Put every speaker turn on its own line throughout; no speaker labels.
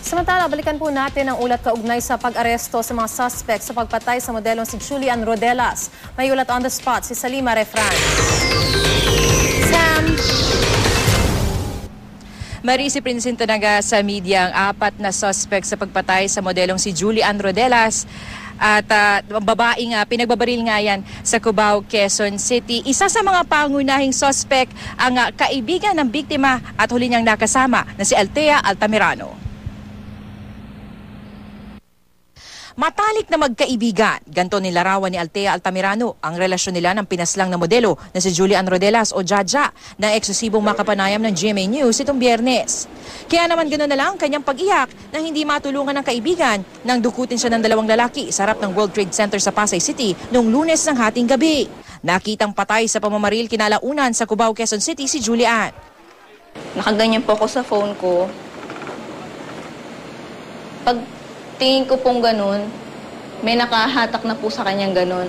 Samantala, balikan po natin ang ulat kaugnay sa pag-aresto sa mga suspect sa pagpatay sa modelong si Julian Rodelas. May ulat on the spot si Salima Refran. Sam!
Marisi, presenta na sa media ang 4 na suspect sa pagpatay sa modelong si Julian Rodelas. At babaeng pinagbabaril nga yan sa Cubao, Quezon City. Isa sa mga pangunahing suspect ang kaibigan ng biktima at huli niyang nakasama na si Althea Altamirano. Matalik na magkaibigan, ganito nilarawan ni Althea Altamirano ang relasyon nila ng pinaslang na modelo na si Julian Rodelas o Jaja na eksklusibong makapanayam ng GMA News itong Biyernes. Kaya naman ganoon na lang ang kanyang pag-iyak na hindi matulungan ng kaibigan nang dukutin siya ng 2 lalaki sa harap ng World Trade Center sa Pasay City noong Lunes ng hating gabi. Nakitang patay sa pamamaril kinalaunan sa Cubao, Quezon City si Julian.
Nakaganyan po ako sa phone ko. Pag tingin ko pong ganun, may nakahatak na po sa kanyang ganun.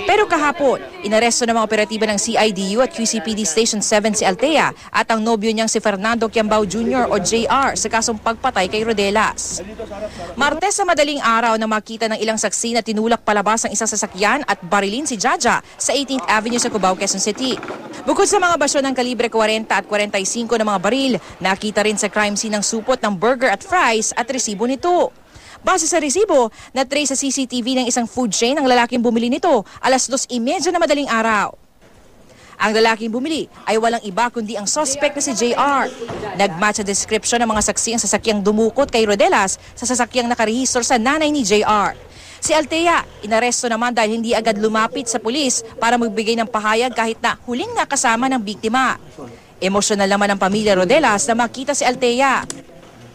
Pero kahapon, inaresto ng mga operatiba ng CIDU at QCPD Station 7 si Althea at ang nobyo niyang si Fernando Quiambao Jr. o JR sa kasong pagpatay kay Rodelas. Martes sa madaling araw na makita ng ilang saksi na tinulak palabas ang isang sasakyan at barilin si Jaja sa 18th Avenue sa Cubao, Quezon City. Bukod sa mga basyo ng kalibre 40 at 45 na mga baril, nakita rin sa crime scene ng supot ng burger at fries at resibo nito. Base sa resibo, na-trace sa CCTV ng isang food chain ang lalaking bumili nito alas 2:30 na madaling araw. Ang lalaking bumili ay walang iba kundi ang suspect na si JR. Nagmatch sa description ng mga saksi ang sasakyang dumukot kay Rodelas sa sasakyang nakarehistro sa nanay ni JR. Si Althea, inaresto naman dahil hindi agad lumapit sa pulis para magbigay ng pahayag kahit na huling nakasama ng biktima. Emosyonal naman ang pamilya Rodelas na makita si Althea.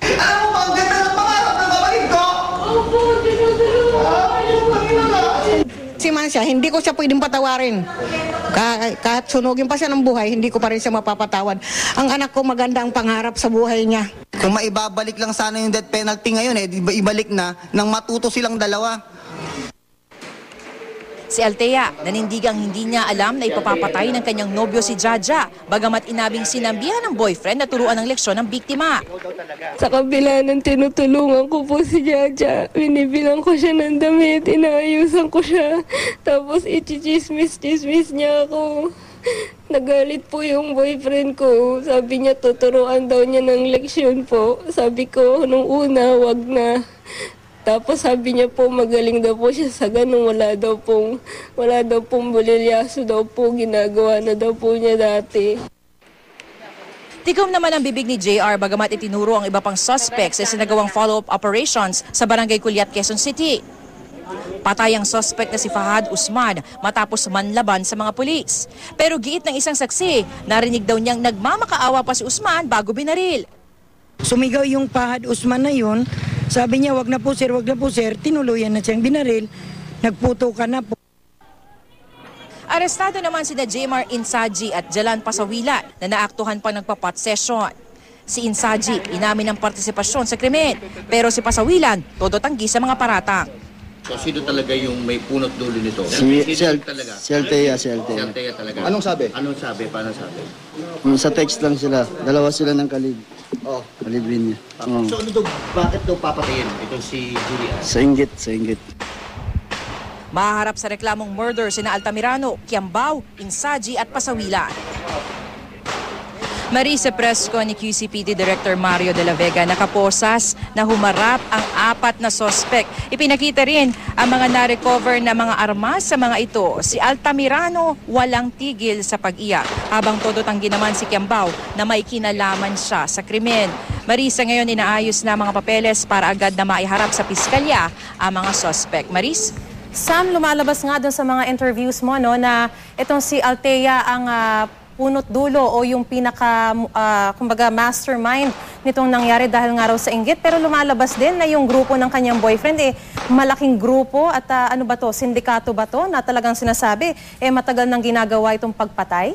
Alam mo ba, ang ganda ng pangarap ng kapatid ko? Opo, si Mansya, hindi ko siya pwedeng patawarin. Kahit sunugin pa siya ng buhay, hindi ko pa rin siya mapapatawad. Ang anak ko maganda ang pangarap sa buhay niya.
Kung maibabalik lang sana yung death penalty ngayon, ibalik na nang matuto silang dalawa.
Si Althea, nanindigang hindi niya alam na ipapapatay ng kanyang nobyo si Jaja, bagamat inabing sinambihan ng boyfriend na turuan ng leksyon ng biktima.
Sa kabila ng tinutulungan ko po si Jaja, binibilang ko siya ng damit, inaayusan ko siya, tapos ichichismis-chismis niya ako. Nagalit po yung boyfriend ko, sabi niya tuturuan daw niya ng leksyon po. Sabi ko, nung una, wag na. Tapos sabi niya po magaling daw po siya sa ganun, wala daw pong bulilyaso daw po, ginagawa na daw po niya dati.
Tikom naman ang bibig ni JR bagamat itinuro ang iba pang suspects sa sinagawang follow-up operations sa Barangay Culiat, Quezon City. Patay ang suspect na si Fahad Usman matapos manlaban sa mga pulis. Pero giit ng isang saksi, narinig daw niyang nagmamakaawa pa si Usman bago binaril.
Sumigaw yung Fahad Usman na yun. Sabi niya, wag na po sir, tinuluyan na siyang binaril, nagputukan na po.
Arestado naman sina Jmar Insaji at Jalan Pasawilan na naaktuhan pang nagpa-pot session. Si Insaji, inamin ng partisipasyon sa krimen, pero si Pasawilan, todo tanggi sa mga paratang.
So sino talaga yung may punot dulo nito?
Si Althea.
Si Althea talaga.
Anong sabi?
Anong sabi? Paano sabi?
Sa text lang sila. Dalawa sila ng kalib. Kalibin niya.
So ano daw, bakit daw papatayin itong si Julian?
Sa inggit.
Maharap sa reklamong murder sina Altamirano, Quiambao, Insaji at Pasawilan. Marisa Presco ni QCPD Director Mario de la Vega nakaposas na humarap ang 4 na suspect. Ipinakita rin ang mga na-recover na mga armas sa mga ito. Si Altamirano walang tigil sa pag-iyak, habang todo tanggi naman si Quiambao na may kinalaman siya sa krimen. Marisa, ngayon inaayos na mga papeles para agad na maiharap sa piskalya ang mga suspect. Maris?
Sam, lumalabas nga doon sa mga interviews mo na itong si Althea ang punot dulo o yung pinaka, kumbaga mastermind nitong nangyari dahil nga raw sa inggit. Pero lumalabas din na yung grupo ng kanyang boyfriend, malaking grupo at ano ba to, sindikato ba to na talagang sinasabi, matagal nang ginagawa itong pagpatay?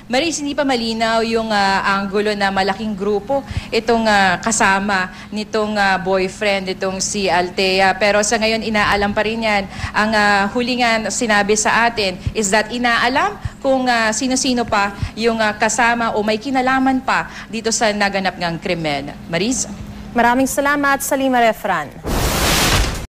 Maris, hindi pa malinaw yung anggulo na malaking grupo itong kasama nitong boyfriend, itong si Althea. Pero sa ngayon, inaalam pa rin yan. Ang huli nga sinabi sa atin is that inaalam kung sino-sino pa yung kasama o may kinalaman pa dito sa naganap ngang krimen. Maris?
Maraming salamat, Salima Refran.